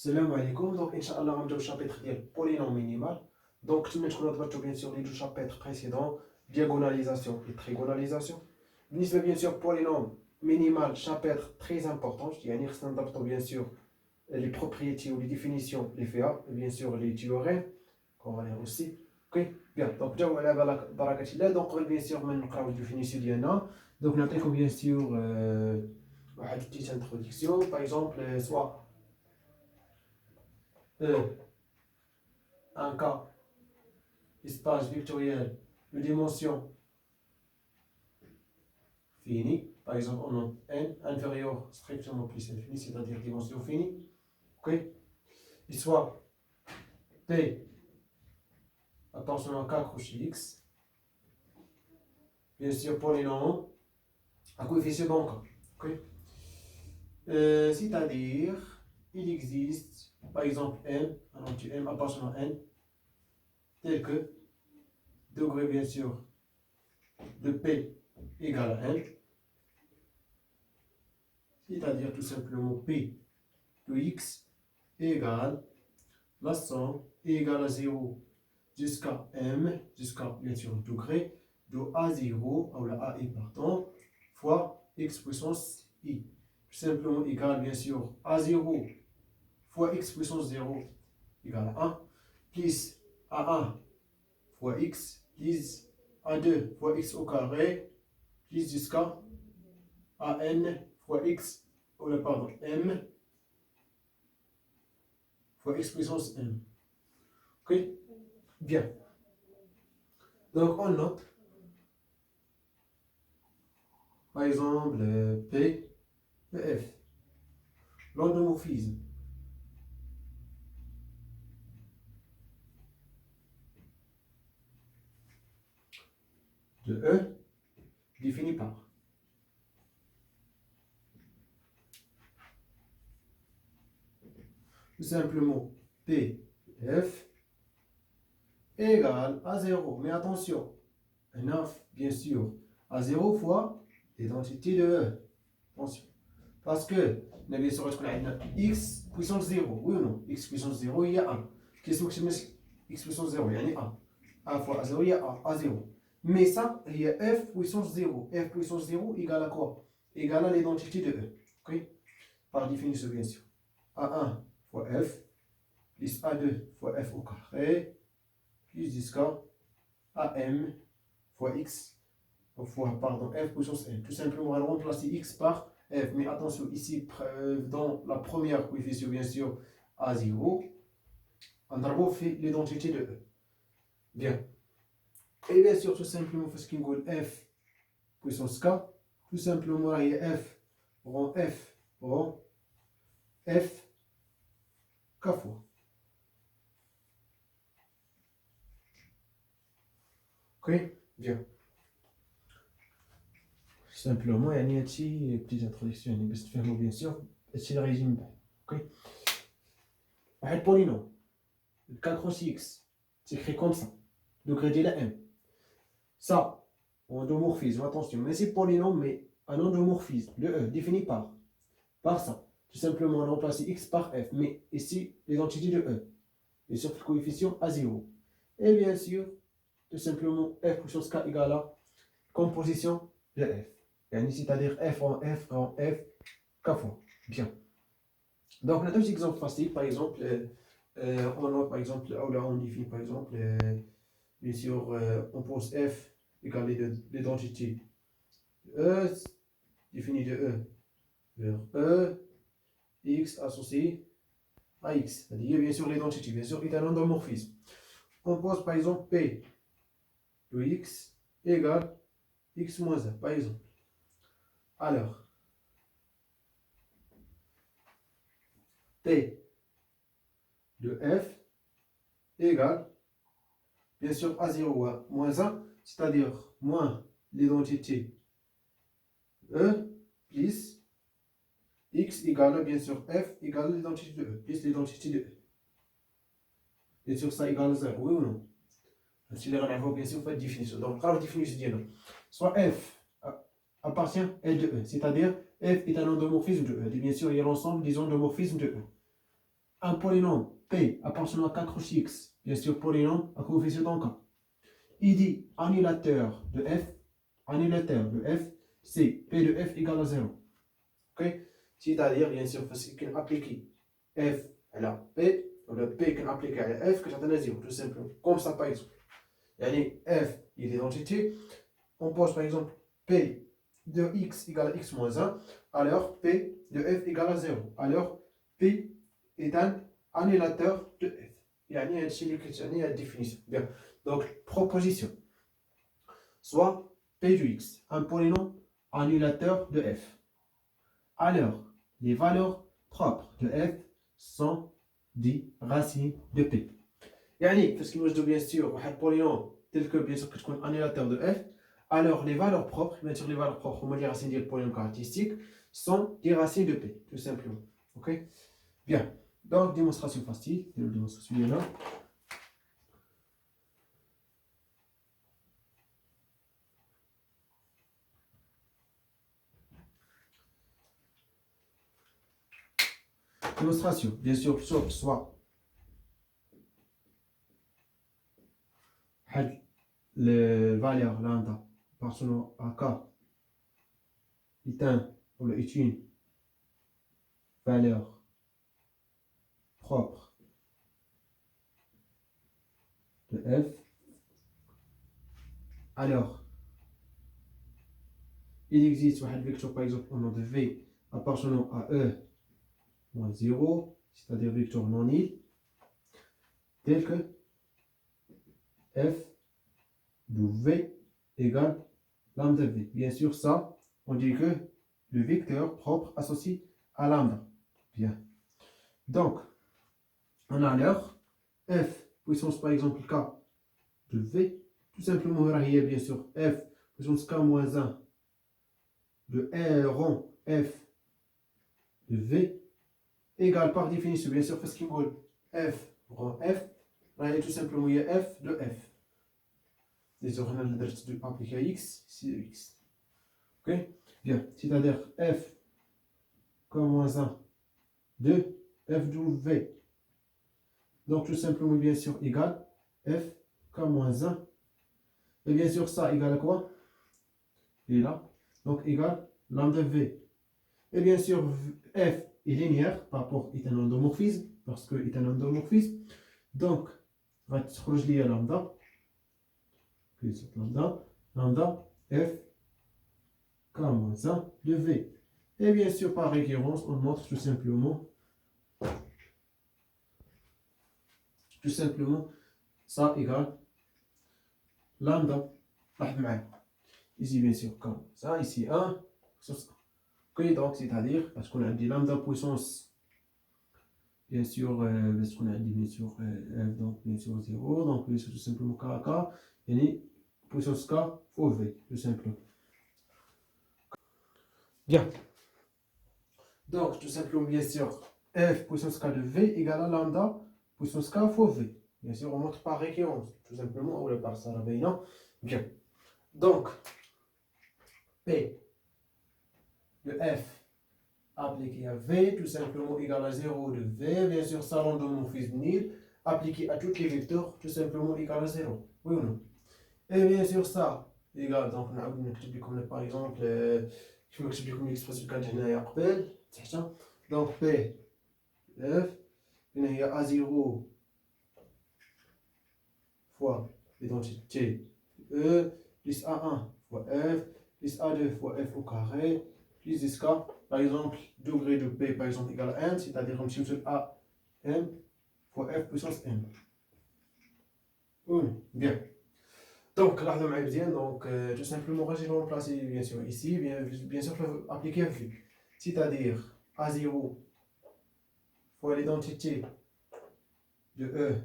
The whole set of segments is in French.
Salam alaikum. Donc, Inch'Allah, on va au chapitre du polynôme minimal. Donc, tu mets bien sûr les deux chapitres précédents, diagonalisation et trigonalisation. Bien sûr, polynôme minimal, chapitre très important. Je dis bien sûr les propriétés ou les définitions, les faits, et bien sûr les théorèmes, qu'on va lire aussi. Ok, bien. Donc, donc bien sûr, on les définitions d'IANA. Donc, on a bien sûr une petite introduction, par exemple, soit un cas, espace vectoriel de dimension finie, par exemple on a n inférieur strictement plus infini, c'est-à-dire dimension finie, ok, et soit p attention à 4 chez x, bien sûr polynôme à coefficient bancaire, ok, c'est-à-dire il existe par exemple n, alors tu m appartenant à n, tel que degré bien sûr de p égale à n, c'est-à-dire tout simplement p de x égale la somme égale à 0 jusqu'à m, jusqu'à bien sûr degré, de a0, ou la a est partant, fois x puissance i. Tout simplement égale bien sûr a0 fois x puissance 0 égale à 1, plus a1 fois x, plus a2 fois x au carré, plus jusqu'à an fois x, ou la pardon, m fois x puissance m. Ok? Bien. Donc on note, par exemple, P et F. L'endomorphisme de E défini par tout simplement P F égale à 0. Mais attention, 9 bien sûr à 0 fois l'identité de E. Attention. Parce que, on a bien sûr x puissance 0. Oui ou non? X puissance 0, il y a 1. Qu'est-ce que c'est x puissance 0? Il y a 1. 1 fois A0, il y a A0. Mais ça, il y a f puissance 0. F puissance 0 égale à quoi? Égale à l'identité de E. Okay? Par définition, bien sûr. A1 fois f, plus A2 fois f au carré, plus jusqu'à AM fois x, fois, pardon, f puissance n. Tout simplement, on va remplacer x par f. Mais attention, ici, dans la première coefficient, bien sûr, A0, on a fait l'identité de E. Bien. Et bien sûr, tout simplement, parce qu'il y a f puissance k, tout simplement, il y a f rond f k fois. Ok? Bien. Simplement, il y a une petite introduction, bien sûr, c'est le régime. Ok? Un polynôme, 4 aussi x, c'est écrit comme ça. Degré de la m. Ça, endomorphisme, attention, mais c'est polynôme, mais un endomorphisme de E défini par ça. Tout simplement, on remplace x par f, mais ici, l'identité de E. Et sur le coefficient à 0. Et bien sûr, tout simplement, f puissance k égale à composition de f. C'est-à-dire f en f en f, k fois. Bien. Donc, on a deux exemples faciles. Par exemple, on a par exemple, là, on définit par exemple, bien sûr, on pose f égale l'identité de E, définie de E vers E, x associé à x. C'est-à-dire, bien sûr, l'identité, bien sûr, est un endomorphisme. On pose par exemple P de x égale x moins 1, par exemple. Alors, P de f égale, bien sûr, A0 à moins 1, c'est-à-dire moins l'identité E plus x égale, bien sûr, f égale l'identité de E, plus l'identité de E. Bien sûr, ça égale 0, oui ou non? Si les renards bien sûr, fait définition. Donc, la définition, soit f appartient à L de E, c'est-à-dire f est un endomorphisme de E. Et bien sûr, il y a l'ensemble des endomorphismes de E. un polynôme P appartenant à 4 aussi x, bien sûr polynôme à coefficient donc K. Il dit annulateur de f, c'est P de f égale à 0. Ok? C'est-à-dire, bien sûr, parce qu'on applique f à la P, ou le P qu'on applique à la f, que j'attends à 0, tout simplement. Comme ça, par exemple. Et f, il est l'identité. On pose par exemple P de x égale à x moins 1, alors P de f égale à 0. Alors P est un annulateur de f. Il y a une définition. Bien. Donc, proposition. Soit P de x, un polynôme annulateur de f. Alors, les valeurs propres de f sont des racines de p. parce qu'il nous dit bien sûr un polynôme tel que bien sûr que un annulateur de f, alors les valeurs propres, bien sûr les valeurs propres, on va dire racines du polynôme caractéristique, sont des racines de p, tout simplement. Ok? Bien. Donc, démonstration facile. Démonstration là. Démonstration. Bien sûr, soit les valeurs lambda appartenant à k est une valeur propre de f. Alors, il existe un vecteur par exemple au nom de v appartenant à e moins 0, c'est-à-dire vecteur non nul, tel que f de v égale lambda v. Bien sûr, ça, on dit que le vecteur propre associé à lambda. Bien. Donc, on a alors f puissance par exemple k de v, tout simplement, bien sûr, f puissance k moins 1 de r rond f de v égale par définition, bien sûr, parce qu'il me f rond f, là, il y a tout simplement f de f. Désormais, on a l'adresse de appliquer à x, c'est x. Ok? Bien, c'est-à-dire f k moins 1 de f de v. Donc, tout simplement, bien sûr, égale f k moins 1. Et bien sûr, ça égale à quoi? Et là, donc égale lambda v. Et bien sûr, f est linéaire par rapport à un endomorphisme, parce que est un endomorphisme. Donc, on va relier à lambda. Lambda, f k moins 1 de v. Et bien sûr, par récurrence, on montre tout simplement ça égale lambda. Ici, bien sûr, comme ça, ici 1, ok, donc c'est-à-dire, parce qu'on a dit lambda puissance, bien sûr, parce qu'on a dit bien sûr f, donc bien sûr 0, donc bien sûr tout simplement k, et puissance k fois v, tout simplement. Bien. Donc, tout simplement, bien sûr, f puissance k de v égale à lambda puissance k fois v. Bien sûr, on montre par récurrence, tout simplement, ou par ça, non? Bien. Donc, P de f appliqué à v, tout simplement égal à 0 de v, bien sûr, ça l'endomorphisme nul, appliqué à tous les vecteurs, tout simplement égal à 0. Oui ou non? Et bien sûr, ça égal, donc on a comme par exemple, je vais expliquer comme l'expression quand on a appel, donc P f, il y a A0 fois l'identité E, plus A1 fois F, plus A2 fois F au carré, plus jusqu'à, par exemple, degré de P, par exemple, égale à 1, c'est-à-dire on sur A M fois F puissance M. Oui, bien. Donc, là, le bien, donc, tout simplement, je vais remplacer, bien sûr, ici, bien sûr, je vais appliquer un flux. C'est-à-dire A0 fois l'identité de E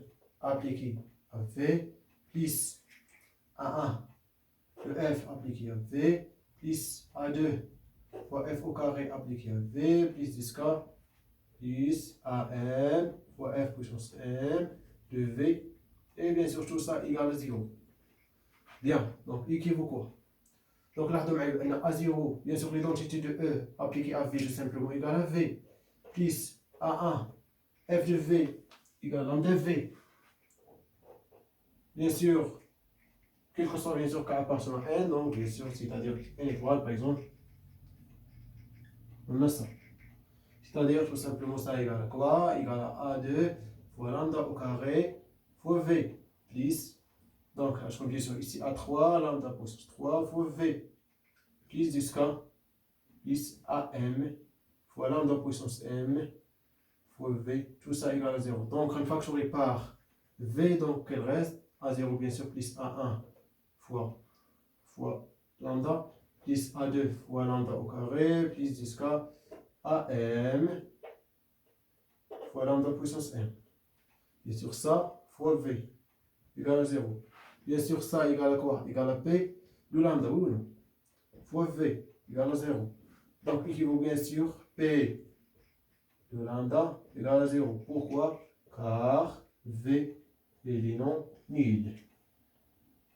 appliquée à V, plus A1 de F appliqué à V, plus A2 fois F au carré appliqué à V, plus 10K, plus AM fois F puissance M de V, et bien sûr tout ça égale à 0. Bien, donc équivaut quoi? Donc là, on a A0, bien sûr l'identité de E appliquée à V, tout simplement égale à V, plus A1 f de v égale lambda v. Bien sûr, quel que soit bien sûr k appartient à n, donc bien sûr, c'est-à-dire n étoile par exemple, on a ça. C'est-à-dire tout simplement ça égale à quoi? Égale à A2 fois lambda au carré fois v plus, donc je compte bien sûr ici A3, lambda puissance 3 fois v plus jusqu'à plus AM fois lambda puissance m fois v, tout ça égale à 0. Donc une fois que je répare v, donc elle reste A0 bien sûr plus A1 fois lambda plus A2 fois lambda au carré plus jusqu'à AM fois lambda puissance m. Bien sûr ça fois v égale à 0. Bien sûr ça égale à quoi? Égale à p de lambda, oui ou non? Fois v égale à 0. Donc équivaut bien sûr p de lambda égale à 0. Pourquoi? Car v est non nul.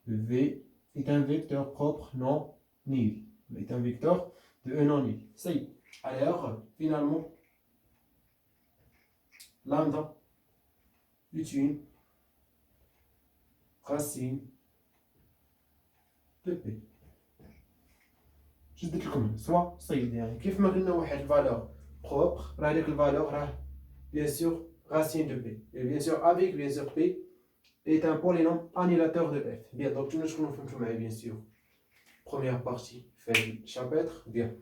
V est un vecteur propre non nul. V est un vecteur de E non nul. Ça y est. Alors, finalement, lambda est une racine de P. Je dis comme soit ça y est. كيف ما قلنا واحد الفالeur propre, راه هذيك الفالeur راه bien sûr racine de P. Et bien sûr avec bien sûr P est un polynôme annulateur de F. Bien, donc nous nous bien sûr. Première partie, fait le chapitre. Bien.